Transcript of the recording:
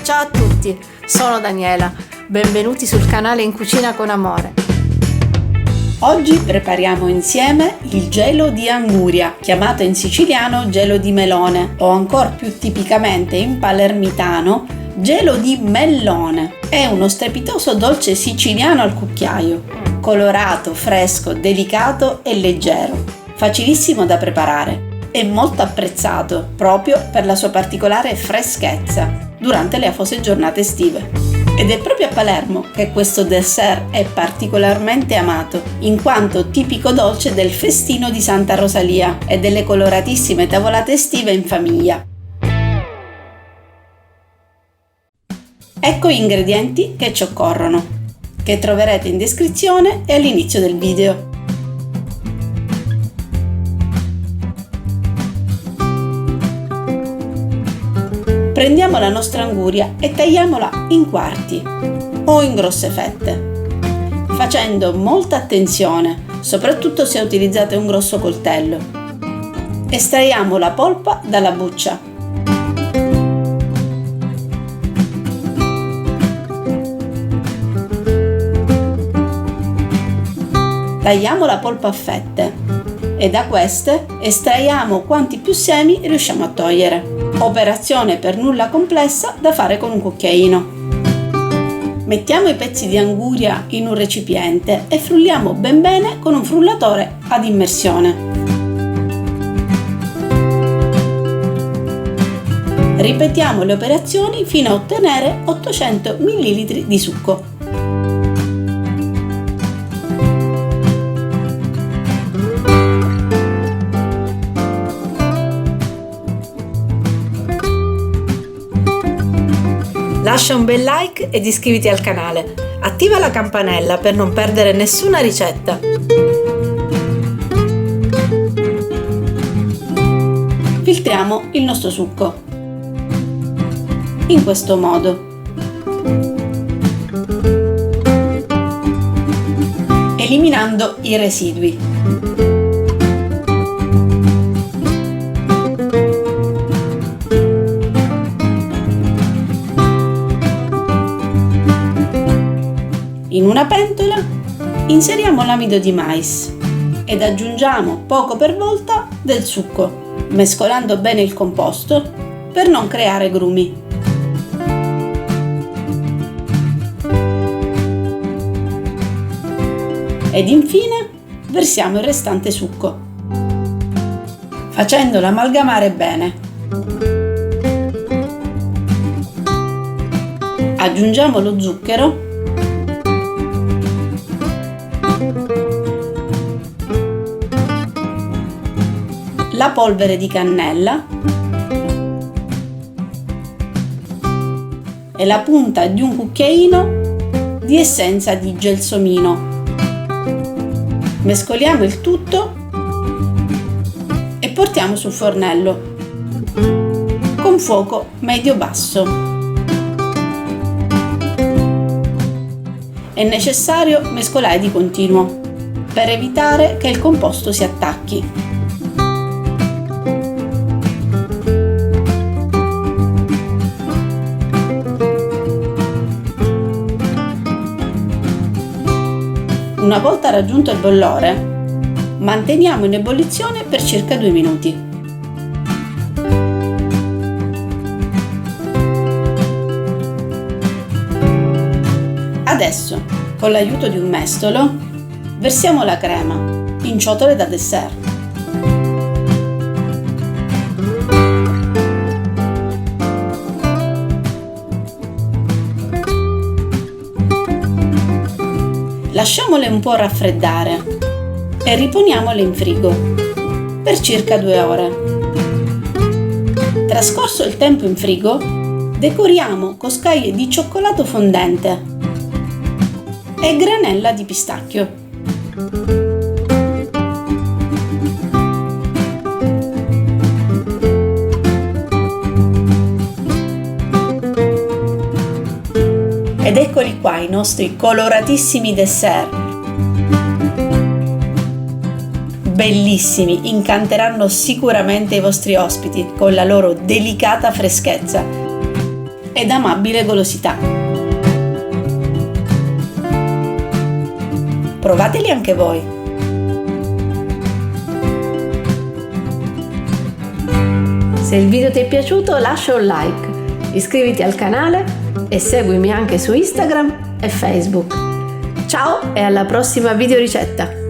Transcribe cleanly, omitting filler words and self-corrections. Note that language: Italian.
Ciao a tutti, sono Daniela, benvenuti sul canale In Cucina con Amore. Oggi prepariamo insieme il gelo di anguria, chiamato in siciliano gelo di melone o ancora più tipicamente in palermitano gelo di mellone. È uno strepitoso dolce siciliano al cucchiaio, colorato, fresco, delicato e leggero, facilissimo da preparare e molto apprezzato proprio per la sua particolare freschezza durante le afose giornate estive. Ed è proprio a Palermo che questo dessert è particolarmente amato, in quanto tipico dolce del festino di Santa Rosalia e delle coloratissime tavolate estive in famiglia. Ecco gli ingredienti che ci occorrono, che troverete in descrizione e all'inizio del video. Prendiamo la nostra anguria e tagliamola in quarti o in grosse fette, facendo molta attenzione, soprattutto se utilizzate un grosso coltello. Estraiamo la polpa dalla buccia. Tagliamo la polpa a fette e da queste estraiamo quanti più semi riusciamo a togliere. Operazione per nulla complessa da fare con un cucchiaino. Mettiamo i pezzi di anguria in un recipiente e frulliamo ben bene con un frullatore ad immersione. Ripetiamo le operazioni fino a ottenere 800 ml di succo. Lascia un bel like ed iscriviti al canale. Attiva la campanella per non perdere nessuna ricetta. Filtriamo il nostro succo. In questo modo. Eliminando i residui. In una pentola inseriamo l'amido di mais ed aggiungiamo poco per volta del succo, mescolando bene il composto per non creare grumi. Ed infine versiamo il restante succo, facendolo amalgamare bene. Aggiungiamo lo zucchero la polvere di cannella e la punta di un cucchiaino di essenza di gelsomino. Mescoliamo il tutto e portiamo sul fornello con fuoco medio-basso. È necessario mescolare di continuo per evitare che il composto si attacchi. Una volta raggiunto il bollore, manteniamo in ebollizione per circa 2 minuti. Adesso, con l'aiuto di un mestolo, versiamo la crema in ciotole da dessert. Lasciamole un po' raffreddare e riponiamole in frigo per circa 2 ore. Trascorso il tempo in frigo, decoriamo con scaglie di cioccolato fondente e granella di pistacchio. Ed eccoli qua i nostri coloratissimi dessert. Bellissimi, incanteranno sicuramente i vostri ospiti con la loro delicata freschezza. ed amabile golosità. Provateli anche voi! Se il video ti è piaciuto lascia un like, iscriviti al canale e seguimi anche su Instagram e Facebook. Ciao e alla prossima videoricetta!